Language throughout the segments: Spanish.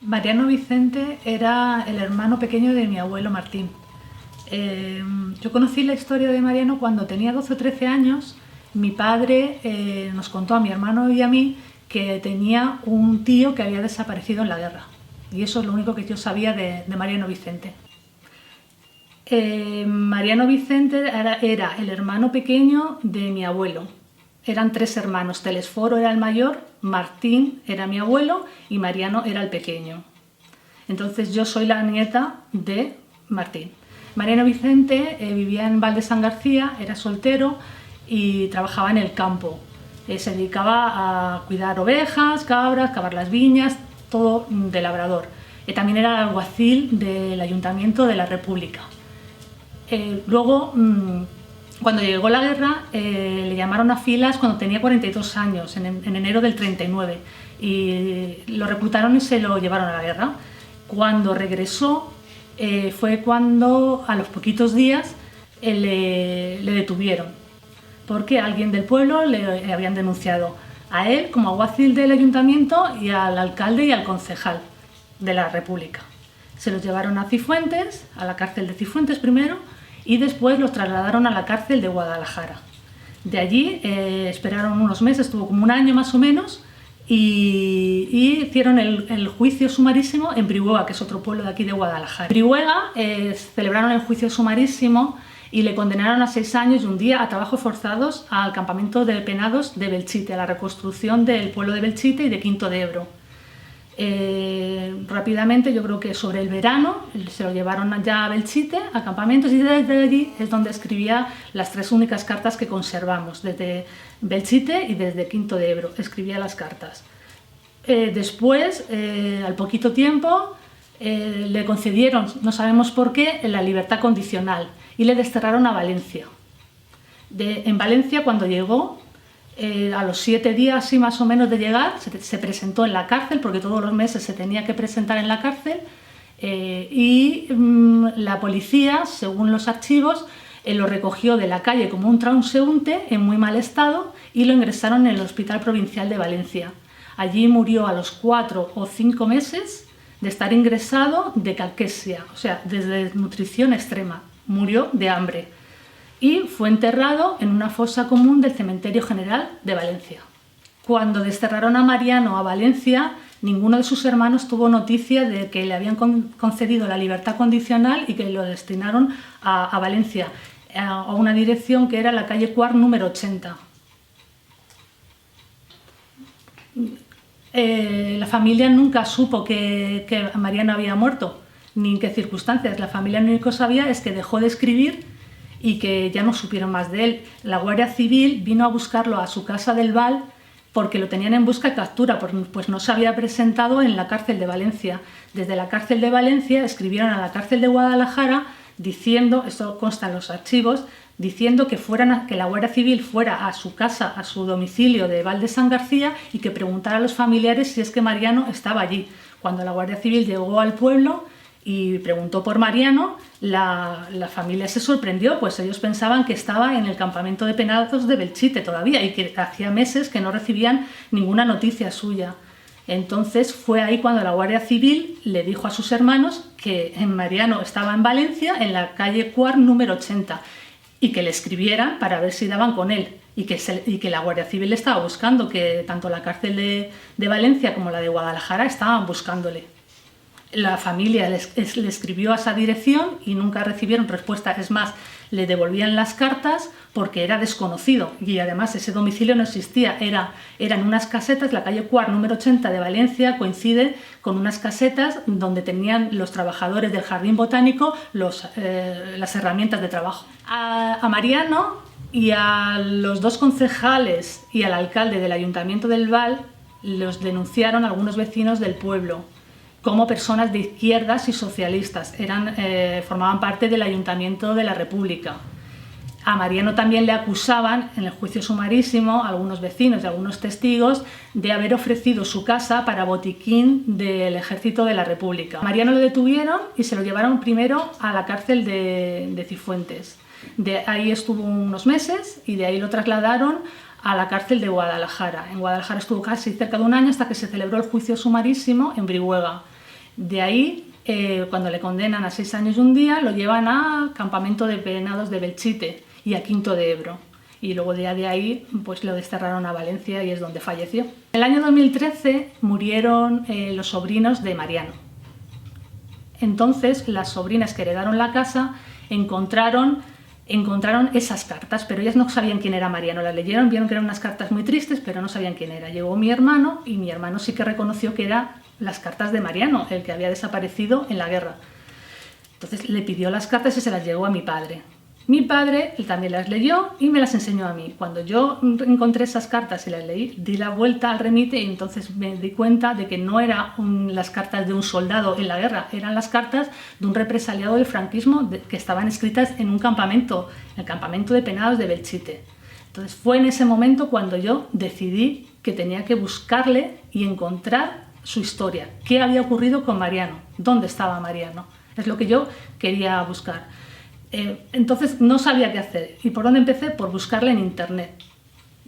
Mariano Vicente era el hermano pequeño de mi abuelo Martín. Yo conocí la historia de Mariano cuando tenía 12 o 13 años. Mi padre nos contó a mi hermano y a mí que tenía un tío que había desaparecido en la guerra. Y eso es lo único que yo sabía de Mariano Vicente. Mariano Vicente era el hermano pequeño de mi abuelo. Eran 3 hermanos. Telesforo era el mayor, Martín era mi abuelo y Mariano era el pequeño. Entonces yo soy la nieta de Martín. Mariano Vicente vivía en Val de San García, era soltero y trabajaba en el campo. Se dedicaba a cuidar ovejas, cabras, cavar las viñas, todo de labrador. También era alguacil del Ayuntamiento de la República. Luego, cuando llegó la guerra, le llamaron a filas cuando tenía 42 años, en enero del 39, y lo reclutaron y se lo llevaron a la guerra. Cuando regresó, fue cuando a los poquitos días le detuvieron, porque alguien del pueblo le habían denunciado a él como alguacil del ayuntamiento y al alcalde y al concejal de la República. Se los llevaron a Cifuentes, a la cárcel de Cifuentes primero, y después los trasladaron a la cárcel de Guadalajara. De allí esperaron unos meses, estuvo como un año más o menos, y hicieron el juicio sumarísimo en Brihuega, que es otro pueblo de aquí de Guadalajara. En Brihuega celebraron el juicio sumarísimo y le condenaron a 6 años y un día a trabajos forzados al campamento de penados de Belchite, a la reconstrucción del pueblo de Belchite y de Quinto de Ebro. Rápidamente, yo creo que sobre el verano, se lo llevaron ya a Belchite, a campamentos, y desde allí es donde escribía las 3 únicas cartas que conservamos, desde Belchite y desde Quinto de Ebro, escribía las cartas. Después, al poquito tiempo, le concedieron, no sabemos por qué, la libertad condicional y le desterraron a Valencia. En Valencia, cuando llegó, a los 7 días así más o menos de llegar, se presentó en la cárcel, porque todos los meses se tenía que presentar en la cárcel, y la policía, según los archivos, lo recogió de la calle como un transeúnte en muy mal estado y lo ingresaron en el Hospital Provincial de Valencia. Allí murió a los 4 o 5 meses de estar ingresado de calquesia, o sea, de desnutrición extrema. Murió de hambre. Y fue enterrado en una fosa común del Cementerio General de Valencia. Cuando desterraron a Mariano a Valencia, ninguno de sus hermanos tuvo noticia de que le habían concedido la libertad condicional y que lo destinaron a Valencia, a una dirección que era la calle Cuart número 80. La familia nunca supo que Mariano había muerto, ni en qué circunstancias. La familia lo único que sabía es que dejó de escribir y que ya no supieron más de él. La Guardia Civil vino a buscarlo a su casa del Val porque lo tenían en busca y captura, pues no se había presentado en la cárcel de Valencia. Desde la cárcel de Valencia escribieron a la cárcel de Guadalajara diciendo, esto consta en los archivos, diciendo que la Guardia Civil fuera a su casa, a su domicilio de Val de San García, y que preguntara a los familiares si es que Mariano estaba allí. Cuando la Guardia Civil llegó al pueblo y preguntó por Mariano, la familia se sorprendió, pues ellos pensaban que estaba en el campamento de penados de Belchite todavía y que hacía meses que no recibían ninguna noticia suya. Entonces fue ahí cuando la Guardia Civil le dijo a sus hermanos que Mariano estaba en Valencia, en la calle Cuart número 80, y que le escribieran para ver si daban con él, y que la Guardia Civil le estaba buscando, que tanto la cárcel de Valencia como la de Guadalajara estaban buscándole. La familia le escribió a esa dirección y nunca recibieron respuesta. Es más, le devolvían las cartas porque era desconocido y además ese domicilio no existía. Eran unas casetas, la calle Cuart número 80 de Valencia coincide con unas casetas donde tenían los trabajadores del jardín botánico las herramientas de trabajo. A Mariano y a los 2 concejales y al alcalde del Ayuntamiento del Val los denunciaron algunos vecinos del pueblo como personas de izquierdas y socialistas. Formaban parte del Ayuntamiento de la República. A Mariano también le acusaban, en el juicio sumarísimo, algunos vecinos y algunos testigos, de haber ofrecido su casa para botiquín del Ejército de la República. A Mariano lo detuvieron y se lo llevaron primero a la cárcel de Cifuentes. De ahí estuvo unos meses y de ahí lo trasladaron a la cárcel de Guadalajara. En Guadalajara estuvo casi cerca de un año hasta que se celebró el juicio sumarísimo en Brihuega. De ahí, cuando le condenan a 6 años y un día, lo llevan a campamento de penados de Belchite y a Quinto de Ebro. Y luego de ahí pues lo desterraron a Valencia y es donde falleció. En el año 2013 murieron los sobrinos de Mariano. Entonces las sobrinas que heredaron la casa encontraron esas cartas, pero ellas no sabían quién era Mariano. Las leyeron, vieron que eran unas cartas muy tristes, pero no sabían quién era. Llegó mi hermano y mi hermano sí que reconoció que eran las cartas de Mariano, el que había desaparecido en la guerra. Entonces le pidió las cartas y se las llevó a mi padre. Mi padre también las leyó y me las enseñó a mí. Cuando yo encontré esas cartas y las leí, di la vuelta al remite y entonces me di cuenta de que no eran las cartas de un soldado en la guerra, eran las cartas de un represaliado del franquismo que estaban escritas en un campamento, el campamento de penados de Belchite. Entonces fue en ese momento cuando yo decidí que tenía que buscarle y encontrar su historia. ¿Qué había ocurrido con Mariano? ¿Dónde estaba Mariano? Es lo que yo quería buscar. Entonces no sabía qué hacer. ¿Y por dónde empecé? Por buscarle en internet.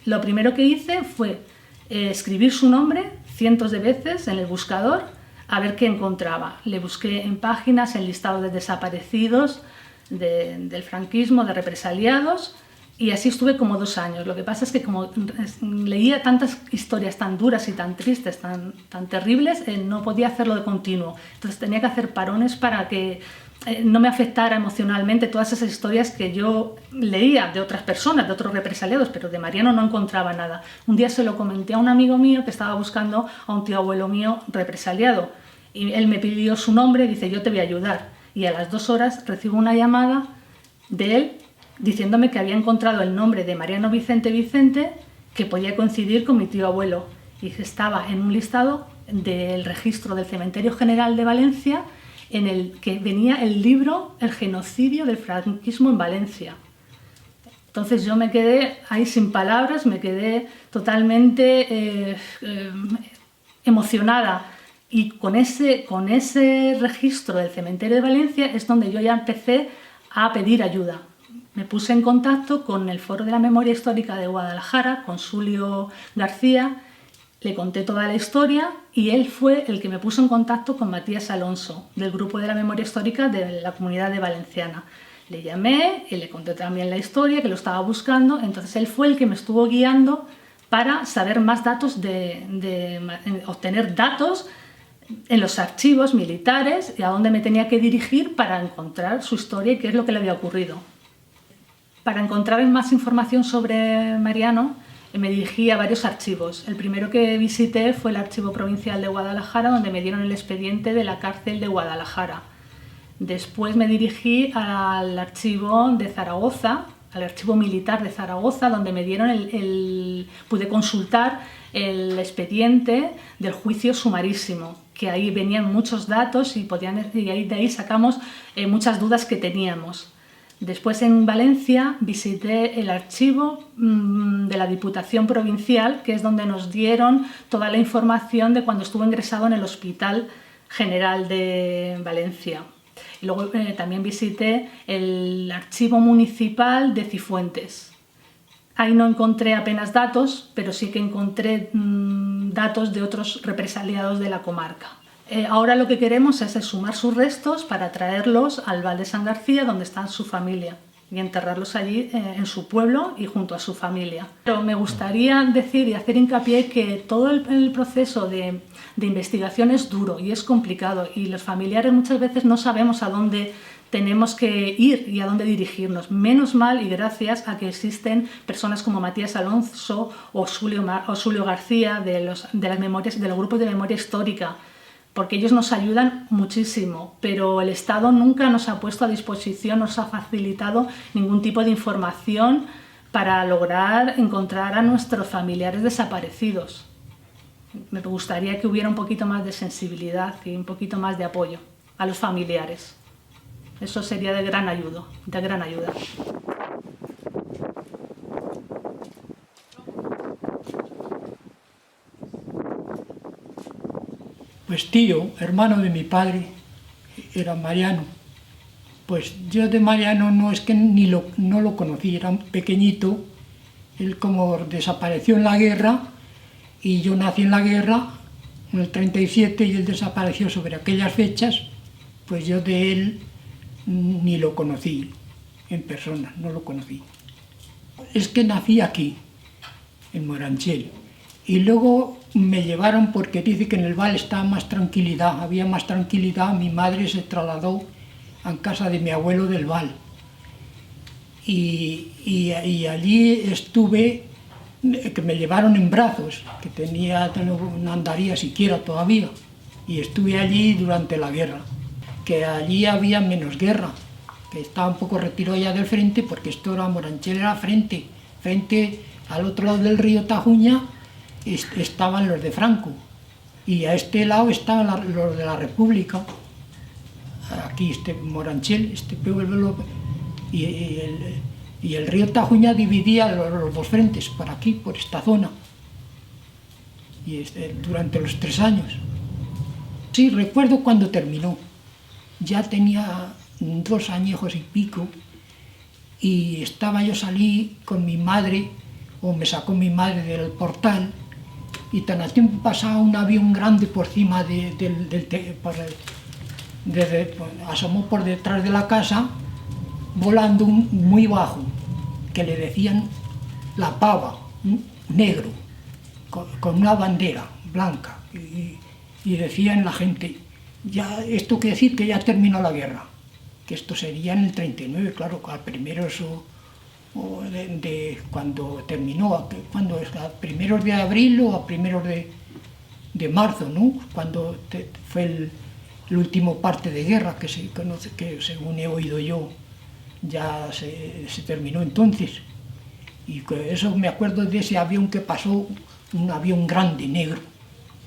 Lo primero que hice fue escribir su nombre cientos de veces en el buscador a ver qué encontraba. Le busqué en páginas, en listados de desaparecidos, del franquismo, de represaliados, y así estuve como 2 años. Lo que pasa es que como leía tantas historias tan duras y tan tristes, tan terribles, no podía hacerlo de continuo. Entonces tenía que hacer parones para que no me afectara emocionalmente todas esas historias que yo leía de otras personas, de otros represaliados, pero de Mariano no encontraba nada. Un día se lo comenté a un amigo mío que estaba buscando a un tío abuelo mío represaliado y él me pidió su nombre y dice: yo te voy a ayudar. Y a las 2 horas recibo una llamada de él diciéndome que había encontrado el nombre de Mariano Vicente que podía coincidir con mi tío abuelo y que estaba en un listado del registro del Cementerio General de Valencia en el que venía el libro El genocidio del franquismo en Valencia. Entonces yo me quedé ahí sin palabras, me quedé totalmente emocionada. Y con ese registro del cementerio de Valencia es donde yo ya empecé a pedir ayuda. Me puse en contacto con el Foro de la Memoria Histórica de Guadalajara, con Sulio García. Le conté toda la historia y él fue el que me puso en contacto con Matías Alonso, del Grupo de la Memoria Histórica de la Comunidad de Valenciana. Le llamé y le conté también la historia, que lo estaba buscando. Entonces él fue el que me estuvo guiando para saber más datos, obtener datos en los archivos militares y a dónde me tenía que dirigir para encontrar su historia y qué es lo que le había ocurrido. Para encontrar más información sobre Mariano, me dirigí a varios archivos. El primero que visité fue el Archivo Provincial de Guadalajara, donde me dieron el expediente de la cárcel de Guadalajara. Después me dirigí al archivo de Zaragoza, al Archivo Militar de Zaragoza, donde me dieron pude consultar el expediente del juicio sumarísimo, que ahí venían muchos datos y de ahí sacamos muchas dudas que teníamos. Después en Valencia visité el archivo de la Diputación Provincial, que es donde nos dieron toda la información de cuando estuvo ingresado en el Hospital General de Valencia. Y luego también visité el Archivo Municipal de Cifuentes. Ahí no encontré apenas datos, pero sí que encontré datos de otros represaliados de la comarca. Ahora lo que queremos es exhumar sus restos para traerlos al Val de San García, donde está su familia, y enterrarlos allí en su pueblo y junto a su familia. Pero me gustaría decir y hacer hincapié que todo el proceso de investigación es duro y es complicado, y los familiares muchas veces no sabemos a dónde tenemos que ir y a dónde dirigirnos. Menos mal y gracias a que existen personas como Matías Alonso o Sulio García de los grupos de memoria histórica, porque ellos nos ayudan muchísimo, pero el Estado nunca nos ha puesto a disposición, nos ha facilitado ningún tipo de información para lograr encontrar a nuestros familiares desaparecidos. Me gustaría que hubiera un poquito más de sensibilidad y un poquito más de apoyo a los familiares. Eso sería de gran ayuda. Pues tío, hermano de mi padre, era Mariano. Pues yo de Mariano no es que no lo conocí, era un pequeñito. Él como desapareció en la guerra y yo nací en la guerra, en el 37 y él desapareció sobre aquellas fechas, pues yo de él ni lo conocí en persona, no lo conocí. Es que nací aquí, en Moranchel, y luego me llevaron porque dice que en el Val estaba más tranquilidad, había más tranquilidad. Mi madre se trasladó a casa de mi abuelo del Val y allí estuve, que me llevaron en brazos, que no andaría siquiera todavía, y estuve allí durante la guerra, que allí había menos guerra, que estaba un poco retirado ya del frente, porque esto era Moranchel, era frente al otro lado del río Tajuña estaban los de Franco, y a este lado estaban los de la República. Aquí Moranchel, este pueblo, y el río Tajuña dividía los dos frentes, por aquí, por esta zona, y durante los 3 años. Sí, recuerdo cuando terminó, ya tenía 2 añejos y pico, y salí con mi madre, o me sacó mi madre del portal, y tan al tiempo pasaba un avión grande por encima asomó por detrás de la casa, volando muy bajo, que le decían La Pava, negro, con una bandera blanca, y decían la gente, ya esto quiere decir que ya terminó la guerra, que esto sería en el 39, claro, al primero cuando terminó, cuando es a primeros de abril o a primeros de marzo, ¿no? Cuando fue el último parte de guerra que se conoce, que según he oído yo ya se terminó entonces. Y eso me acuerdo de ese avión que pasó, un avión grande, negro,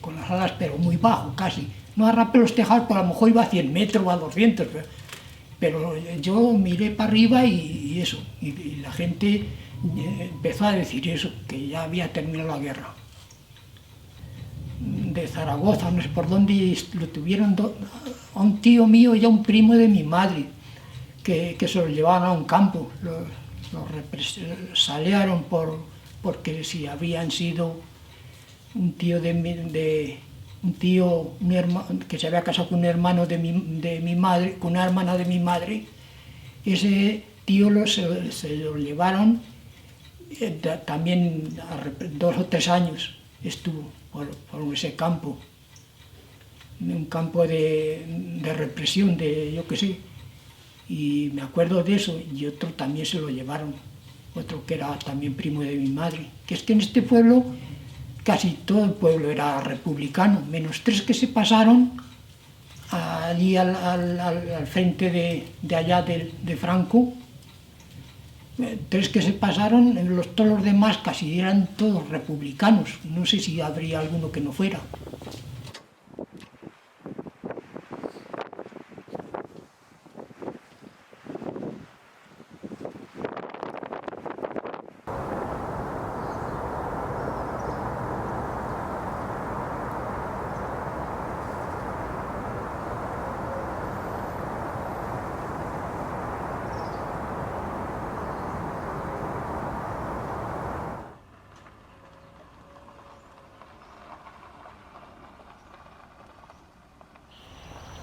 con las alas pero muy bajo casi, no arrape los tejados, pero a lo mejor iba a 100 metros o a 200, pero yo miré para arriba y eso, y la gente empezó a decir eso, que ya había terminado la guerra. De Zaragoza, no sé por dónde, lo tuvieron a un tío mío y a un primo de mi madre, que se lo llevaban a un campo, salieron porque si habían sido un tío un hermano, que se había casado con un hermano de mi madre, con una hermana de mi madre, ese tío se lo llevaron también 2 o 3 años estuvo por ese campo, un campo de represión, yo qué sé, y me acuerdo de eso. Y otro también se lo llevaron, otro que era también primo de mi madre, que es que en este pueblo casi todo el pueblo era republicano, menos 3 que se pasaron allí al frente de allá de Franco, 3 que se pasaron, todos los demás casi eran todos republicanos, no sé si habría alguno que no fuera.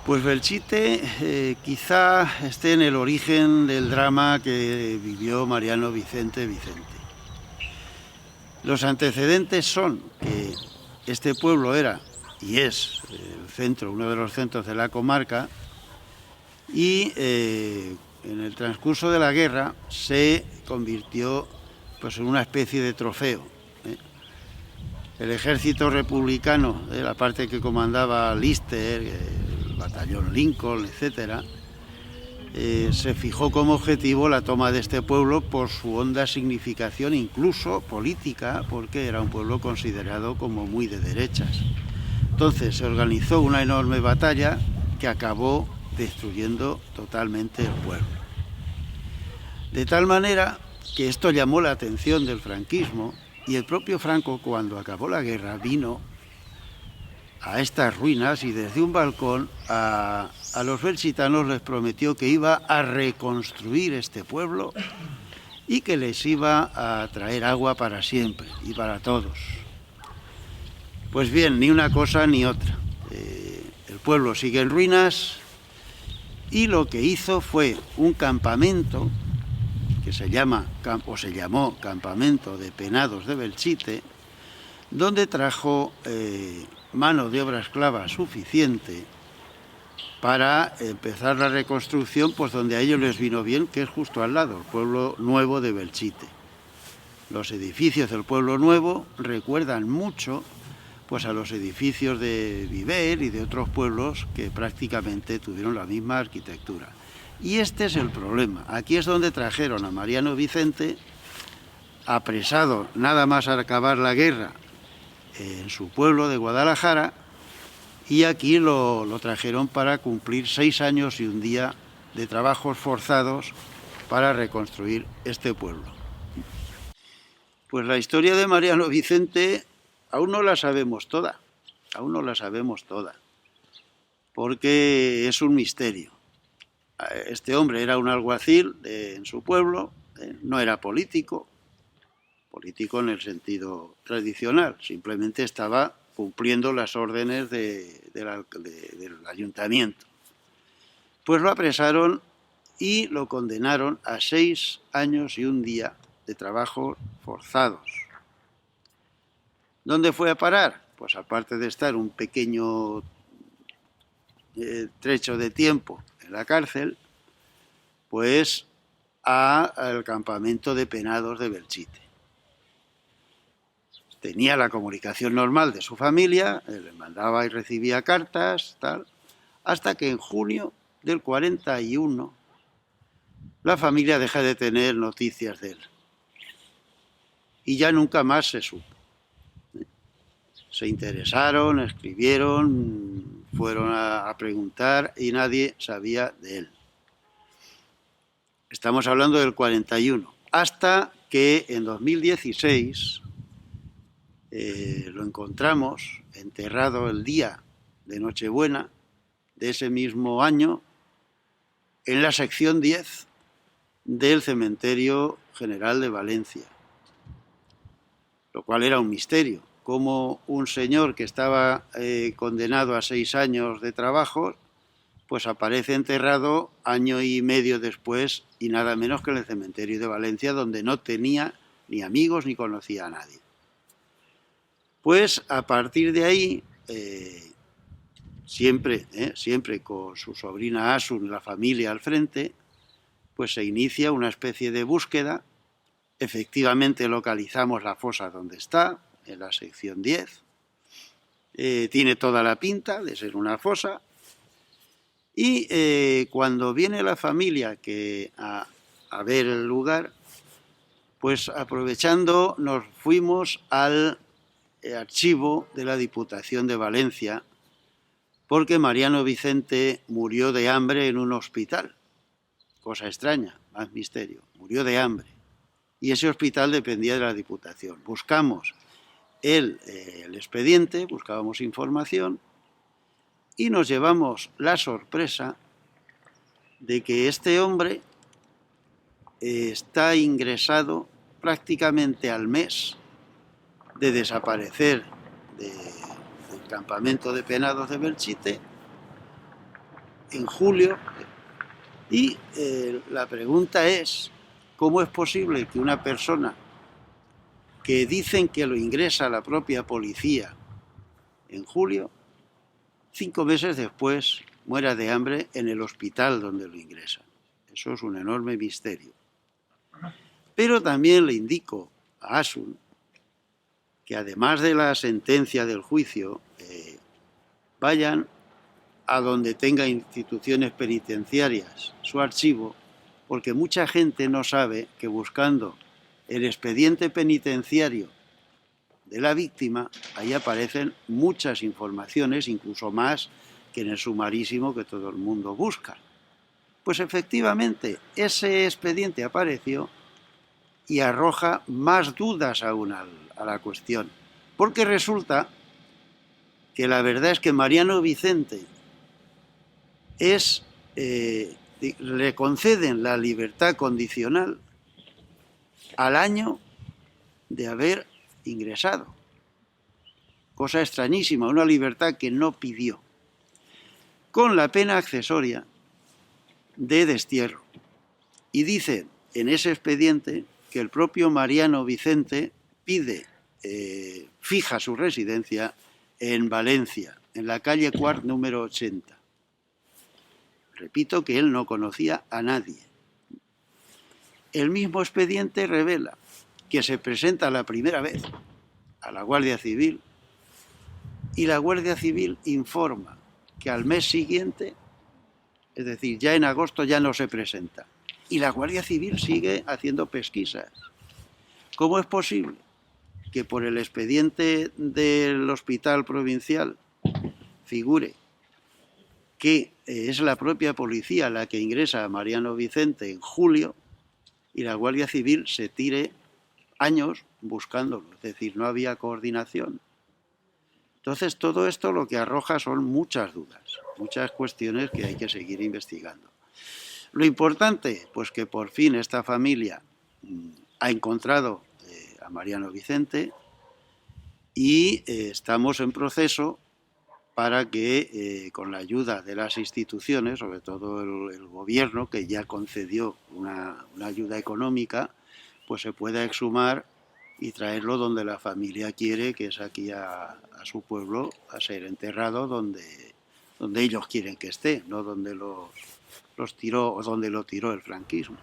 Pues Belchite quizá esté en el origen del drama que vivió Mariano Vicente. Los antecedentes son que este pueblo era y es uno de los centros de la comarca, y en el transcurso de la guerra se convirtió pues en una especie de trofeo. El ejército republicano, la parte que comandaba Lister, el batallón Lincoln, etc., se fijó como objetivo la toma de este pueblo por su honda significación, incluso política, porque era un pueblo considerado como muy de derechas. Entonces se organizó una enorme batalla que acabó destruyendo totalmente el pueblo. De tal manera que esto llamó la atención del franquismo, y el propio Franco, cuando acabó la guerra, vino a estas ruinas y desde un balcón a los belchitanos les prometió que iba a reconstruir este pueblo y que les iba a traer agua para siempre y para todos. Pues bien, ni una cosa ni otra. El pueblo sigue en ruinas y lo que hizo fue un campamento que se llamó Campamento de Penados de Belchite, donde trajo mano de obra esclava suficiente para empezar la reconstrucción, pues donde a ellos les vino bien, que es justo al lado, el pueblo nuevo de Belchite. Los edificios del pueblo nuevo recuerdan mucho pues a los edificios de Viver y de otros pueblos que prácticamente tuvieron la misma arquitectura. Y este es el problema. Aquí es donde trajeron a Mariano Vicente, apresado nada más al acabar la guerra en su pueblo de Guadalajara, y aquí lo trajeron para cumplir 6 años y un día de trabajos forzados para reconstruir este pueblo. Pues la historia de Mariano Vicente aún no la sabemos toda, porque es un misterio. Este hombre era un alguacil en su pueblo, no era político en el sentido tradicional, simplemente estaba cumpliendo las órdenes del ayuntamiento. Pues lo apresaron y lo condenaron a 6 años y un día de trabajos forzados. ¿Dónde fue a parar? Pues aparte de estar un pequeño trecho de tiempo en la cárcel, pues al campamento de penados de Belchite. Tenía la comunicación normal de su familia, le mandaba y recibía cartas, tal, hasta que en junio del 41 la familia deja de tener noticias de él. Y ya nunca más se supo. Se interesaron, escribieron, fueron a preguntar y nadie sabía de él. Estamos hablando del 41, hasta que en 2016 lo encontramos enterrado el día de Nochebuena de ese mismo año en la sección 10 del Cementerio General de Valencia, lo cual era un misterio. Como un señor que estaba condenado a 6 años de trabajo, pues aparece enterrado año y medio después y nada menos que en el cementerio de Valencia, donde no tenía ni amigos ni conocía a nadie. Pues a partir de ahí, siempre con su sobrina Asun, la familia al frente, pues se inicia una especie de búsqueda. Efectivamente localizamos la fosa donde está, en la sección 10. Tiene toda la pinta de ser una fosa. Y cuando viene la familia a ver el lugar, pues aprovechando nos fuimos al archivo de la Diputación de Valencia, porque Mariano Vicente murió de hambre en un hospital. Cosa extraña, más misterio. Murió de hambre. Y ese hospital dependía de la Diputación. Buscamos el expediente, buscábamos información y nos llevamos la sorpresa de que este hombre está ingresado prácticamente al mes de desaparecer del campamento de penados de Belchite en julio. Y la pregunta es, ¿cómo es posible que una persona que dicen que lo ingresa la propia policía en julio, 5 meses después muera de hambre en el hospital donde lo ingresan? Eso es un enorme misterio. Pero también le indico a Asun que además de la sentencia del juicio, vayan a donde tenga instituciones penitenciarias su archivo, porque mucha gente no sabe que buscando el expediente penitenciario de la víctima, ahí aparecen muchas informaciones, incluso más que en el sumarísimo que todo el mundo busca. Pues efectivamente, ese expediente apareció y arroja más dudas aún a la cuestión, porque resulta que la verdad es que Mariano Vicente le conceden la libertad condicional al año de haber ingresado, cosa extrañísima, una libertad que no pidió, con la pena accesoria de destierro. Y dice en ese expediente que el propio Mariano Vicente fija su residencia en Valencia, en la calle Quart número 80. Repito que él no conocía a nadie. El mismo expediente revela que se presenta la primera vez a la Guardia Civil y la Guardia Civil informa que al mes siguiente, es decir, ya en agosto, ya no se presenta. Y la Guardia Civil sigue haciendo pesquisas. ¿Cómo es posible que por el expediente del Hospital Provincial figure que es la propia policía la que ingresa a Mariano Vicente en julio y la Guardia Civil se tire años buscándolo? Es decir, no había coordinación. Entonces, todo esto lo que arroja son muchas dudas, muchas cuestiones que hay que seguir investigando. Lo importante, pues que por fin esta familia ha encontrado a Mariano Vicente y estamos en proceso para que, con la ayuda de las instituciones, sobre todo el gobierno, que ya concedió una ayuda económica, pues se pueda exhumar y traerlo donde la familia quiere, que es aquí a su pueblo, a ser enterrado donde ellos quieren que esté, no donde los tiró o donde lo tiró el franquismo.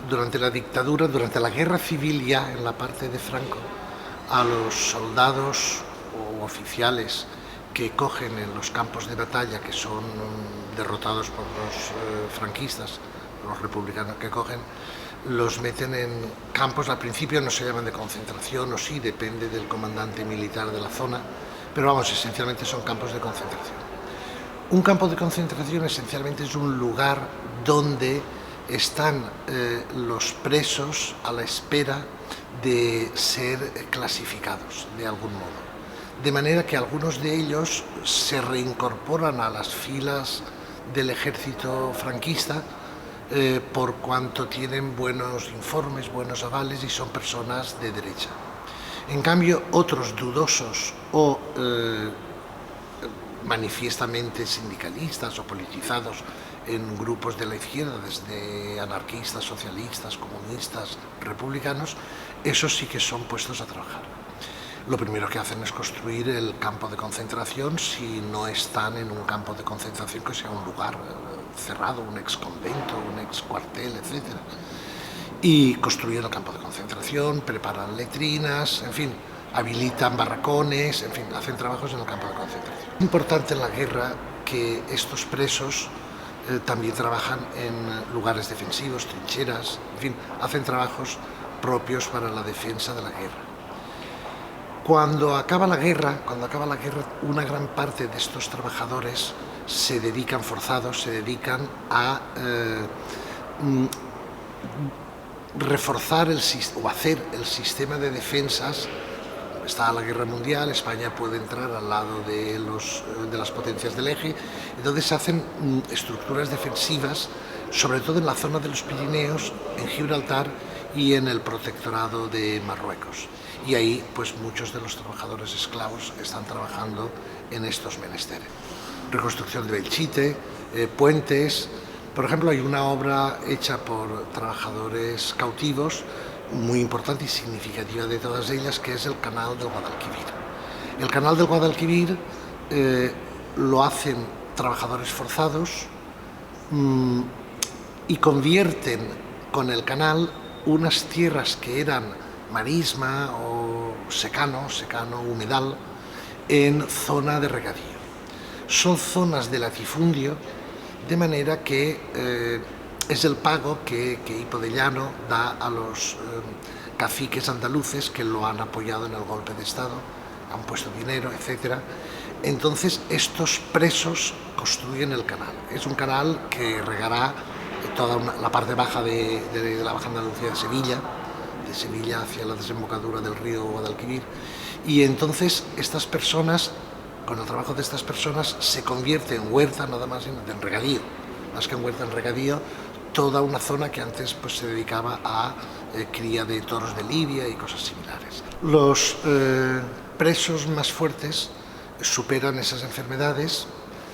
Durante la dictadura, durante la guerra civil ya en la parte de Franco, a los soldados o oficiales que cogen en los campos de batalla, que son derrotados por los franquistas, los republicanos que cogen, los meten en campos, al principio no se llaman de concentración, o sí, depende del comandante militar de la zona, pero vamos, esencialmente son campos de concentración. Un campo de concentración esencialmente es un lugar donde están los presos a la espera de ser clasificados de algún modo. De manera que algunos de ellos se reincorporan a las filas del ejército franquista por cuanto tienen buenos informes, buenos avales y son personas de derecha. En cambio, otros dudosos o manifiestamente sindicalistas o politizados en grupos de la izquierda, desde anarquistas, socialistas, comunistas, republicanos, esos sí que son puestos a trabajar. Lo primero que hacen es construir el campo de concentración, si no están en un campo de concentración que sea un lugar cerrado, un ex convento, un ex cuartel, etc. Y construyen el campo de concentración, preparan letrinas, en fin, habilitan barracones, en fin, hacen trabajos en el campo de concentración. Es importante en la guerra que estos presos también trabajan en lugares defensivos, trincheras, en fin, hacen trabajos propios para la defensa de la guerra. Cuando acaba la guerra, una gran parte de estos trabajadores se dedican a reforzar o hacer el sistema de defensas. Está la guerra mundial, España puede entrar al lado de las potencias del eje, entonces se hacen estructuras defensivas, sobre todo en la zona de los Pirineos, en Gibraltar y en el protectorado de Marruecos. Y ahí pues muchos de los trabajadores esclavos están trabajando en estos menesteres. Reconstrucción de Belchite, puentes. Por ejemplo, hay una obra hecha por trabajadores cautivos muy importante y significativa de todas ellas, que es el Canal del Guadalquivir. El Canal del Guadalquivir lo hacen trabajadores forzados y convierten con el canal unas tierras que eran marisma o secano, humedal, en zona de regadío. Son zonas de latifundio, de manera que es el pago que Hipo de Llano da a los caciques andaluces que lo han apoyado en el golpe de Estado, han puesto dinero, etc. Entonces estos presos construyen el canal. Es un canal que regará toda la parte baja de la Baja Andalucía de Sevilla hacia la desembocadura del río Guadalquivir. Y entonces estas personas, con el trabajo de estas personas, se convierte en huerta, nada más en regadío, más que en huerta, en regadío, toda una zona que antes pues, se dedicaba a cría de toros de lidia y cosas similares. Los presos más fuertes superan esas enfermedades,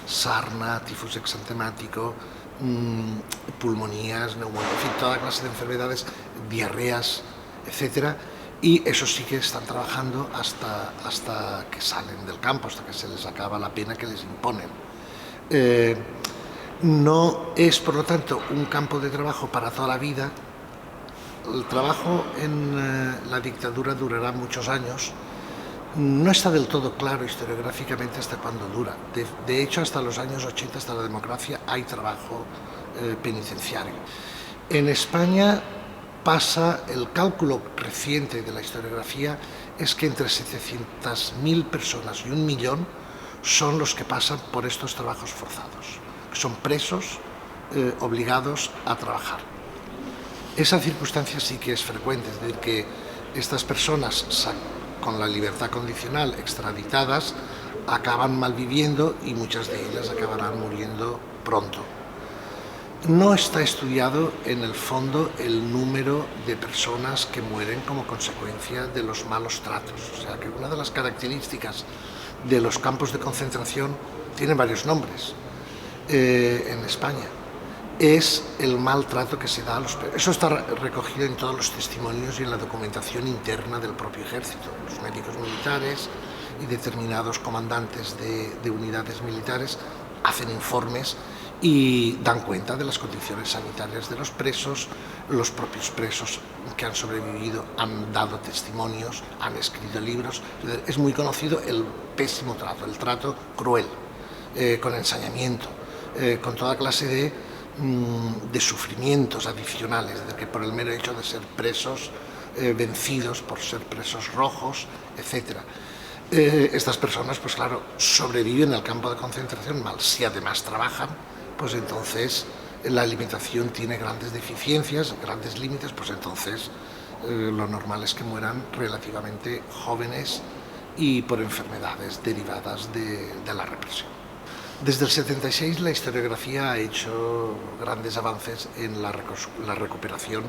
sarna, tifus exantemático, pulmonías, neumonía, en fin, toda clase de enfermedades, diarreas, etc. Y eso sí que están trabajando hasta que salen del campo, hasta que se les acaba la pena que les imponen. No es, por lo tanto, un campo de trabajo para toda la vida. El trabajo en la dictadura durará muchos años. No está del todo claro historiográficamente hasta cuándo dura. De hecho, hasta los años 80, hasta la democracia, hay trabajo penitenciario. En España pasa, el cálculo reciente de la historiografía es que entre 700.000 personas y 1 millón son los que pasan por estos trabajos forzados. Son presos obligados a trabajar. Esa circunstancia sí que es frecuente, es decir, que estas personas con la libertad condicional extraditadas acaban malviviendo y muchas de ellas acabarán muriendo pronto. No está estudiado en el fondo el número de personas que mueren como consecuencia de los malos tratos. O sea que una de las características de los campos de concentración tienen varios nombres. En España es el maltrato que se da a los presos. Eso está recogido en todos los testimonios y en la documentación interna del propio ejército. Los médicos militares y determinados comandantes de unidades militares hacen informes y dan cuenta de las condiciones sanitarias de los presos. Los propios presos que han sobrevivido han dado testimonios, han escrito libros. Es muy conocido el pésimo trato, el trato cruel, con ensañamiento, con toda clase de sufrimientos adicionales, de que por el mero hecho de ser presos, vencidos por ser presos rojos, etc. Estas personas, pues claro, sobreviven al campo de concentración mal. Si además trabajan, pues entonces la alimentación tiene grandes deficiencias, grandes límites, pues entonces lo normal es que mueran relativamente jóvenes y por enfermedades derivadas de la represión. Desde el 76 la historiografía ha hecho grandes avances en la recuperación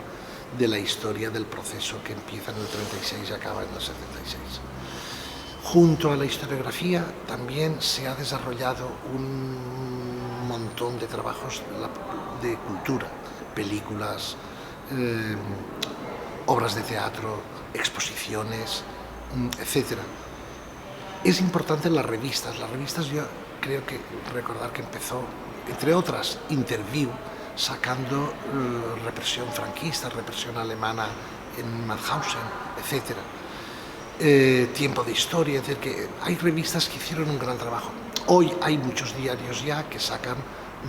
de la historia del proceso que empieza en el 36 y acaba en el 76. Junto a la historiografía también se ha desarrollado un montón de trabajos de cultura, películas, obras de teatro, exposiciones, etc. Es importante las revistas. Las revistas yo creo que recordar que empezó, entre otras, Interview, sacando represión franquista, represión alemana en Mauthausen, etc. Tiempo de historia, es decir, que hay revistas que hicieron un gran trabajo. Hoy hay muchos diarios ya que sacan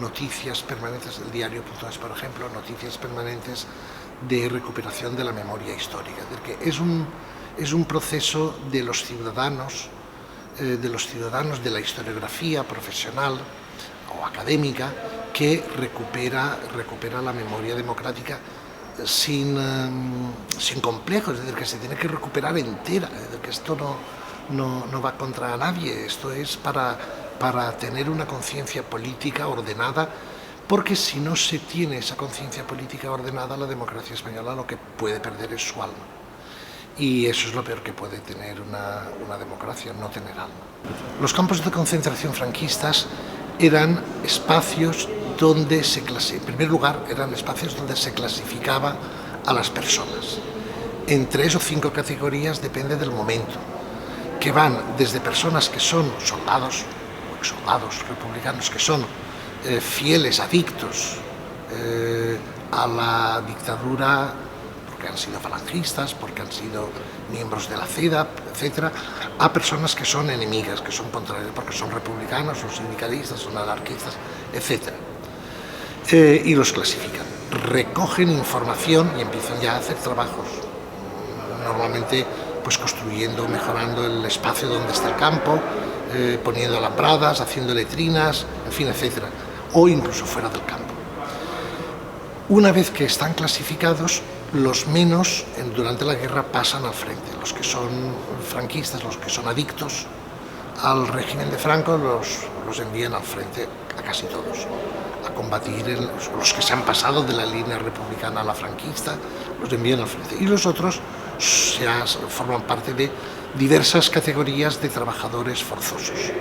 noticias permanentes, el diario.es, por ejemplo, noticias permanentes de recuperación de la memoria histórica. Es decir, que es un proceso de los ciudadanos de la historiografía profesional o académica, que recupera la memoria democrática sin complejos, es decir, que se tiene que recuperar entera, es decir, que esto no va contra nadie, esto es para tener una conciencia política ordenada, porque si no se tiene esa conciencia política ordenada, la democracia española lo que puede perder es su alma. Y eso es lo peor que puede tener una democracia, no tener alma. Los campos de concentración franquistas eran espacios donde en primer lugar, eran espacios donde se clasificaba a las personas. En 3 o 5 categorías, depende del momento, que van desde personas que son soldados o exsoldados republicanos, que son fieles, adictos a la dictadura, porque han sido falangistas, porque han sido miembros de la CEDA, etcétera, a personas que son enemigas, que son contrarias, porque son republicanos, son sindicalistas, son anarquistas, etcétera. Y los clasifican, recogen información y empiezan ya a hacer trabajos, normalmente pues construyendo, mejorando el espacio donde está el campo, poniendo alambradas, haciendo letrinas, en fin, etcétera, o incluso fuera del campo. Una vez que están clasificados, los menos durante la guerra pasan al frente. Los que son franquistas, los que son adictos al régimen de Franco, los envían al frente a casi todos, a combatir. Los que se han pasado de la línea republicana a la franquista, los envían al frente. Y los otros forman parte de diversas categorías de trabajadores forzosos,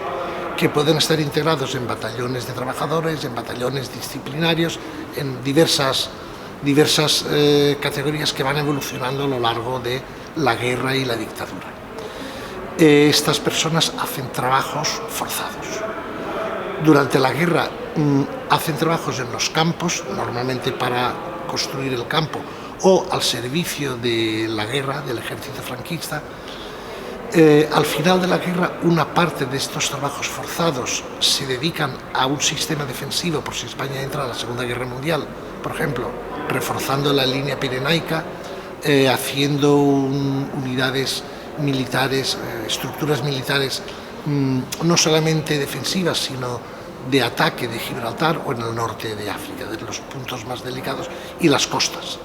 que pueden estar integrados en batallones de trabajadores, en batallones disciplinarios, en diversas categorías que van evolucionando a lo largo de la guerra y la dictadura. Estas personas hacen trabajos forzados. Durante la guerra hacen trabajos en los campos, normalmente para construir el campo o al servicio de la guerra, del ejército franquista. Al final de la guerra, una parte de estos trabajos forzados se dedican a un sistema defensivo por si España entra a la Segunda Guerra Mundial, por ejemplo, reforzando la línea pirenaica, haciendo unidades militares, estructuras militares no solamente defensivas, sino de ataque de Gibraltar o en el norte de África, de los puntos más delicados, y las costas.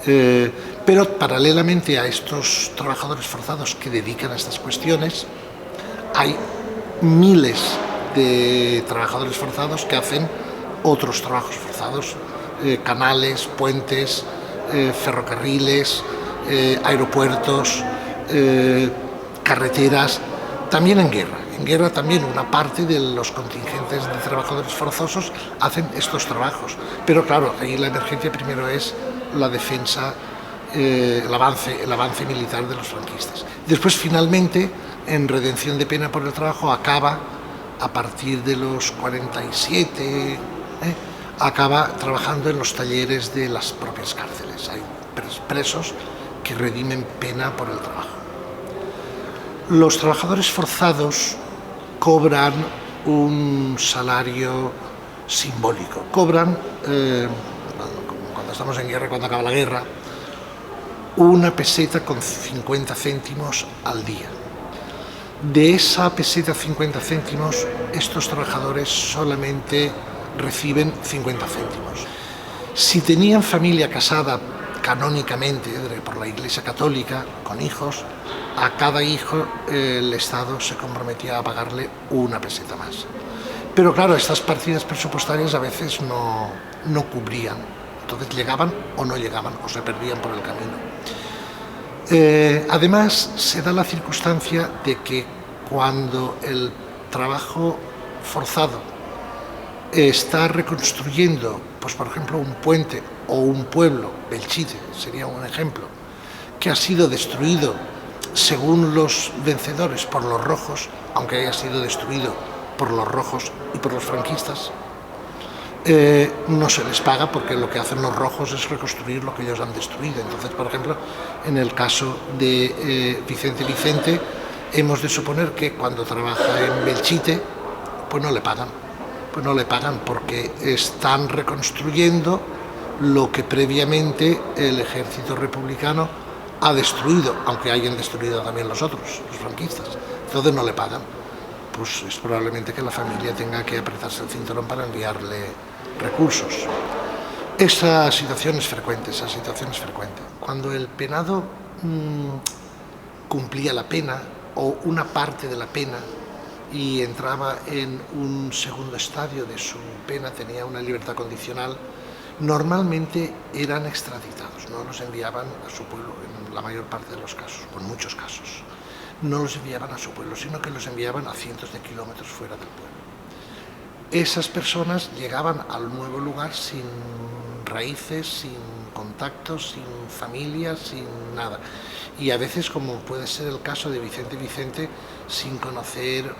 Pero paralelamente a estos trabajadores forzados que dedican a estas cuestiones, hay miles de trabajadores forzados que hacen otros trabajos forzados, canales, puentes, ferrocarriles, aeropuertos, carreteras, también en guerra. En guerra también una parte de los contingentes de trabajadores forzosos hacen estos trabajos. Pero claro, ahí la emergencia primero es la defensa, el avance militar de los franquistas. Después, finalmente, en redención de pena por el trabajo, acaba, a partir de los 47, acaba trabajando en los talleres de las propias cárceles. Hay presos que redimen pena por el trabajo. Los trabajadores forzados cobran un salario simbólico. Cobran, cuando estamos en guerra, cuando acaba la guerra, una peseta con 50 céntimos al día. De esa peseta 50 céntimos, estos trabajadores solamente reciben 50 céntimos. Si tenían familia casada canónicamente por la Iglesia Católica, con hijos, a cada hijo el Estado se comprometía a pagarle una peseta más. Pero claro, estas partidas presupuestarias a veces no cubrían. Entonces llegaban o no llegaban, o se perdían por el camino. Además, se da la circunstancia de que cuando el trabajo forzado está reconstruyendo, pues por ejemplo, un puente o un pueblo, Belchite sería un ejemplo, que ha sido destruido según los vencedores por los rojos, aunque haya sido destruido por los rojos y por los franquistas, no se les paga porque lo que hacen los rojos es reconstruir lo que ellos han destruido. Entonces, por ejemplo, en el caso de Vicente, hemos de suponer que cuando trabaja en Belchite, pues no le pagan porque están reconstruyendo lo que previamente el ejército republicano ha destruido, aunque hayan destruido también los otros, los franquistas, entonces no le pagan, pues es probablemente que la familia tenga que apretarse el cinturón para enviarle recursos. Esa situación es frecuente, Cuando el penado cumplía la pena o una parte de la pena y entraba en un segundo estadio de su pena, tenía una libertad condicional, normalmente eran extraditados, no los enviaban a su pueblo en la mayor parte de los casos, o en muchos casos. No los enviaban a su pueblo, sino que los enviaban a cientos de kilómetros fuera del pueblo. Esas personas llegaban al nuevo lugar sin raíces, sin contactos, sin familia, sin nada. Y a veces, como puede ser el caso de Vicente Vicente, sin conocer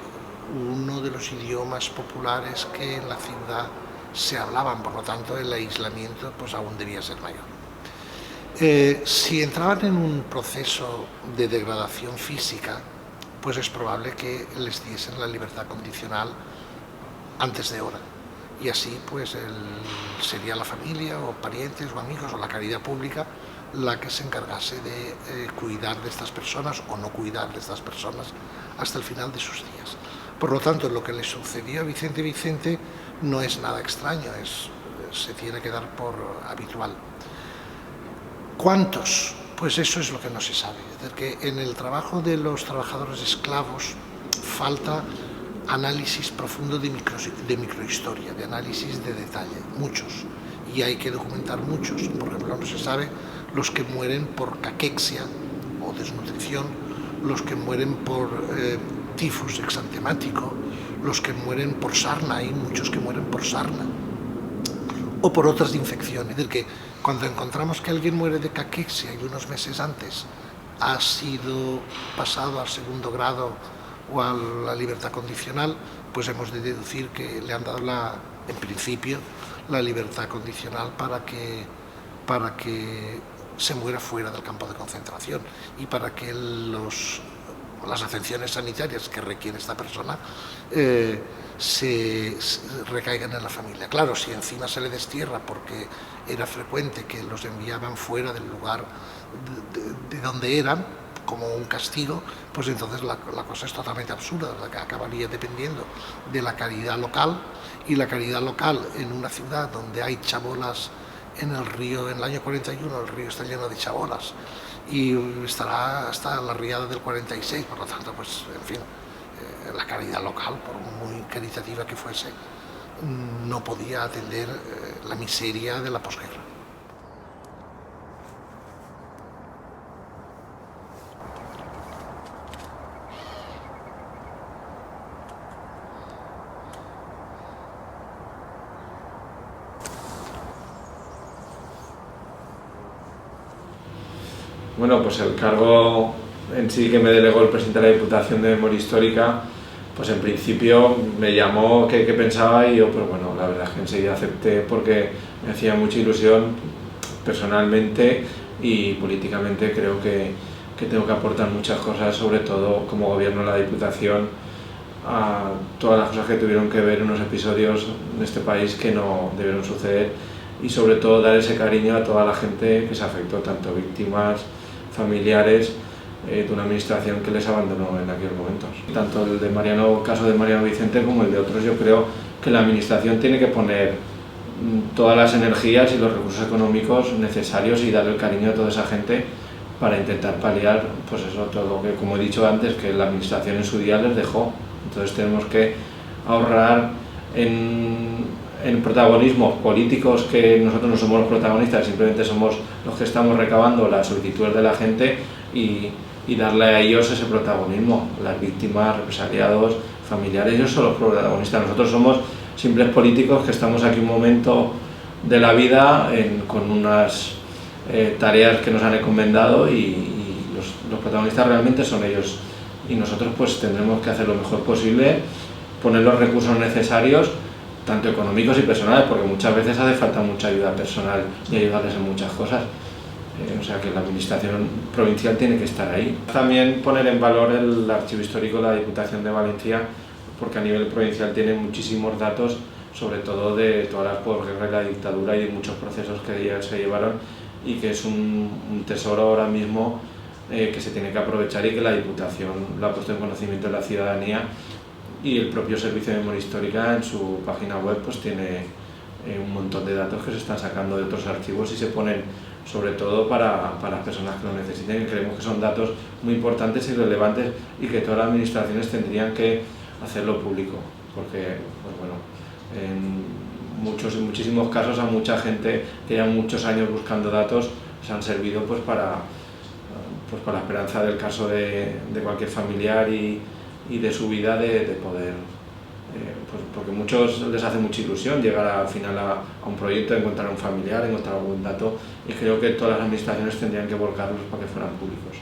uno de los idiomas populares que en la ciudad se hablaban, por lo tanto el aislamiento pues aún debía ser mayor. Si entraban en un proceso de degradación física, pues es probable que les diesen la libertad condicional antes de hora, y así pues sería la familia o parientes o amigos o la caridad pública la que se encargase de cuidar de estas personas o no cuidar de estas personas hasta el final de sus días. Por lo tanto, lo que le sucedió a Vicente Vicente no es nada extraño, se tiene que dar por habitual. ¿Cuántos? Pues eso es lo que no se sabe. Es decir, que en el trabajo de los trabajadores esclavos falta análisis profundo de microhistoria, de análisis de detalle, muchos, y hay que documentar muchos. Por ejemplo, no se sabe los que mueren por caquexia o desnutrición, los que mueren por tifus exantemático, los que mueren por sarna, hay muchos que mueren por sarna, o por otras infecciones. Es decir, que cuando encontramos que alguien muere de caquexia y unos meses antes ha sido pasado al segundo grado o a la libertad condicional, pues hemos de deducir que le han dado en principio la libertad condicional para que se muera fuera del campo de concentración y para que las atenciones sanitarias que requiere esta persona se recaigan en la familia. Claro, si encima se le destierra porque era frecuente que los enviaban fuera del lugar de donde eran, como un castigo, pues entonces la cosa es totalmente absurda, que acabaría dependiendo de la caridad local, y la caridad local en una ciudad donde hay chabolas en el río, en el año 41 el río está lleno de chabolas y estará hasta la riada del 46, por lo tanto, pues en fin, la caridad local, por muy caritativa que fuese, no podía atender la miseria de la posguerra. Bueno, pues el cargo en sí que me delegó el presidente de la Diputación de Memoria Histórica, pues en principio me llamó qué pensaba y yo, pero bueno, la verdad es que enseguida acepté porque me hacía mucha ilusión personalmente y políticamente. Creo que tengo que aportar muchas cosas, sobre todo como gobierno de la Diputación, a todas las cosas que tuvieron que ver unos episodios en este país que no debieron suceder, y sobre todo dar ese cariño a toda la gente que se afectó, tanto víctimas, familiares, de una administración que les abandonó en aquellos momentos. Tanto el caso de Mariano Vicente como el de otros, yo creo que la administración tiene que poner todas las energías y los recursos económicos necesarios y darle el cariño a toda esa gente para intentar paliar, pues eso, todo lo que, como he dicho antes, que la administración en su día les dejó. Entonces tenemos que ahorrar en protagonismos políticos, que nosotros no somos los protagonistas, simplemente somos los que estamos recabando las solicitudes de la gente, y darle a ellos ese protagonismo. Las víctimas, represaliados, familiares, ellos son los protagonistas. Nosotros somos simples políticos que estamos aquí un momento de la vida con unas tareas que nos han encomendado, y los protagonistas realmente son ellos, y nosotros pues tendremos que hacer lo mejor posible, poner los recursos necesarios, tanto económicos y personales, porque muchas veces hace falta mucha ayuda personal y ayudarles en muchas cosas. O sea que la administración provincial tiene que estar ahí. También poner en valor el archivo histórico de la Diputación de Valencia, porque a nivel provincial tiene muchísimos datos, sobre todo de todas las posguerras de la dictadura y de muchos procesos que se llevaron, y que es un tesoro ahora mismo que se tiene que aprovechar y que la Diputación lo ha puesto en conocimiento de la ciudadanía, y el propio Servicio de Memoria Histórica en su página web pues tiene un montón de datos que se están sacando de otros archivos y se ponen sobre todo para las personas que lo necesiten, y creemos que son datos muy importantes y relevantes y que todas las administraciones tendrían que hacerlo público, porque pues bueno, en muchísimos casos a mucha gente que lleva muchos años buscando datos se han servido pues para la esperanza del caso de cualquier familiar y de su vida de poder, pues porque a muchos les hace mucha ilusión llegar al final a un proyecto, encontrar un familiar, encontrar algún dato, y creo que todas las administraciones tendrían que volcarlos para que fueran públicos.